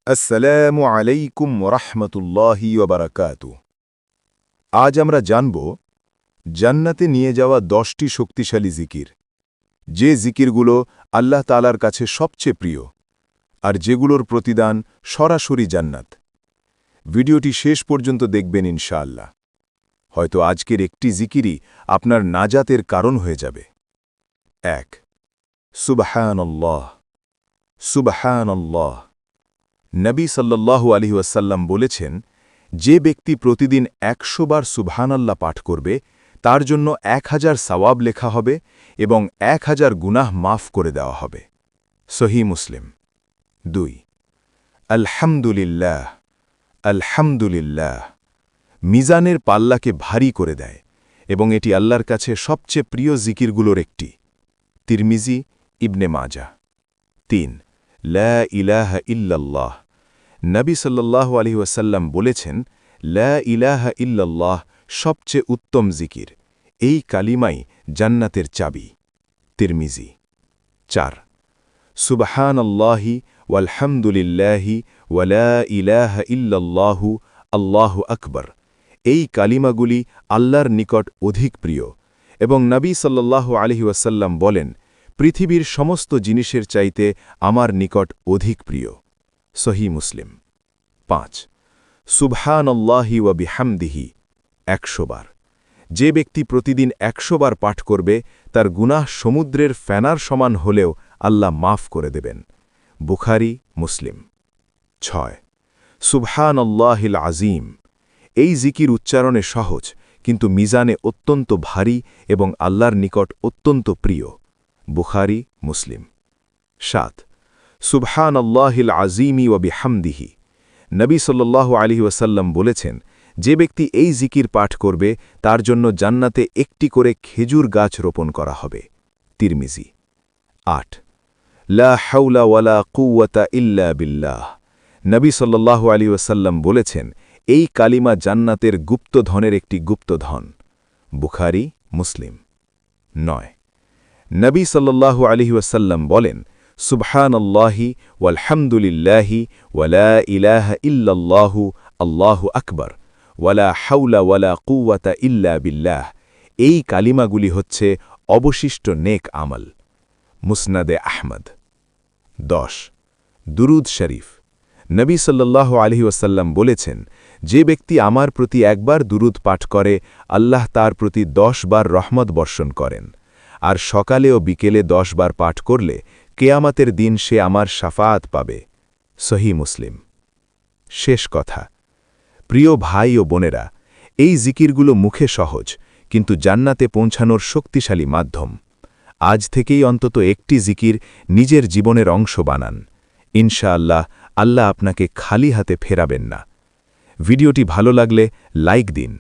আসসালামু আলাইকুম রহমতুল্লাহি ওবারাকাতু। আজ আমরা জানব জান্নাতে নিয়ে যাওয়া 10টি শক্তিশালী জিকির, যে জিকিরগুলো আল্লাহ তাআলার কাছে সবচেয়ে প্রিয় আর যেগুলোর প্রতিদান সরাসরি জান্নাত। ভিডিওটি শেষ পর্যন্ত দেখবেন ইনশাআল্লাহ। হয়তো আজকের একটি জিকিরই আপনার নাজাতের কারণ হয়ে যাবে। 1. সুবহানাল্লাহ। সুবহানাল্লাহ। নবী সাল্লাল্লাহু আলাইহি ওয়াসাল্লাম বলেছেন, যে ব্যক্তি প্রতিদিন 100 বার সুবহানাল্লাহ পাঠ করবে তার জন্য 1000 সওয়াব লেখা হবে এবং 1000 গুনাহ মাফ করে দেওয়া হবে। সহিহ মুসলিম। 2. আলহামদুলিল্লাহ। আলহামদুলিল্লাহ। মিজানের পাল্লাকে ভারী করে দেয় এবং এটি আল্লাহর কাছে সবচেয়ে প্রিয় জিকিরগুলোর একটি। তিরমিজি, ইবনে মাজাহ। 3. লা ইলাহা ইল্লাল্লাহ। নবী সাল্লাল্লাহু আলাইহি ওয়াসাল্লাম বলেছেন, লা ইলাহা ইল্লাল্লাহ সবচেয়ে উত্তম জিকির। এই কালিমাই জান্নাতের চাবি। তিরমিজি। 4. সুবহানাল্লাহি ওয়ালহামদুলিল্লাহি ওয়া লা ইলাহা ইল্লাল্লাহু আল্লাহু আকবার। এই কালিমাগুলি আল্লাহর নিকট অধিক প্রিয় এবং নবী সাল্লাল্লাহু আলাইহি ওয়াসাল্লাম বলেন, পৃথিবীর সমস্ত জিনিসের চাইতে আমার নিকট অধিক প্রিয়। সহিহ মুসলিম। 5. সুবহানাল্লাহি ওয়া বিহামদিহি। 100 বার। যে ব্যক্তি প্রতিদিন 100 বার পাঠ করবে তার গুনাহ সমুদ্রের ফেনার সমান হলেও আল্লাহ মাফ করে দেবেন। বুখারী, মুসলিম। 6. সুবহানাল্লাহিল আজিম। এই জিকির উচ্চারণে সহজ কিন্তু মিজানে অত্যন্ত ভারী এবং আল্লাহর নিকট অত্যন্ত প্রিয়। বুখারী, মুসলিম। 7. সুবহানাল্লাহিল আজিমি ওয়া বিহামদিহি। নবী সাল্লাল্লাহু আলাইহি ওয়াসাল্লাম বলেছেন, যে ব্যক্তি এই জিকির পাঠ করবে তার জন্য জান্নাতে একটি করে খেজুর গাছ রোপণ করা হবে। তিরমিজি। 8. লা হাওলা ওয়ালা কুওয়াতা ইল্লা বিল্লাহ। নবী সাল্লাল্লাহু আলাইহি ওয়াসাল্লাম বলেছেন, এই কালিমা জান্নাতের গুপ্তধনের একটি গুপ্তধন। বুখারী, মুসলিম। 9. নবী সাল্লাল্লাহু আলাইহি ওয়াসাল্লাম বলেন, সুবহানাল্লাহি ওয়ালহামদুলিল্লাহি ওয়া লা ইলাহা ইল্লাল্লাহু আল্লাহু আকবার ওয়া লা হাওলা ওয়া লা কুওয়াতা ইল্লা বিল্লাহ। এই কালিমাগুলি হচ্ছে অবশিষ্ট নেক আমল। মুসনাদে আহমদ। 10. দুরুদ শরীফ। নবী সাল্লাল্লাহু আলাইহি ওয়াসাল্লাম বলেছেন, যে ব্যক্তি আমার প্রতি একবার দুরুদ পাঠ করে আল্লাহ তার প্রতি 10 বার রহমত বর্ষণ করেন, আর সকালে ও বিকেলে 10 বার পাঠ করলে কেয়ামতের দিন সে আমার শাফাআত পাবে। সহিহ মুসলিম। শেষ কথা, প্রিয় ভাই ও বোনেরা, এই জিকিরগুলো মুখে সহজ কিন্তু জান্নাতে পৌঁছানোর শক্তিশালী মাধ্যম। আজ থেকেই অন্তত একটি জিকির নিজের জীবনের অংশ বানান। ইনশাআল্লাহ আল্লাহ আপনাকে খালি হাতে ফেরাবেন না। ভিডিওটি ভালো লাগলে লাইক দিন,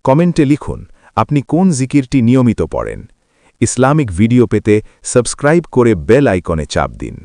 কমেন্টে লিখুন আপনি কোন জিকিরটি নিয়মিত পড়েন। ইসলামিক ভিডিও পেতে সাবস্ক্রাইব করে বেল আইকনে চাপ দিন।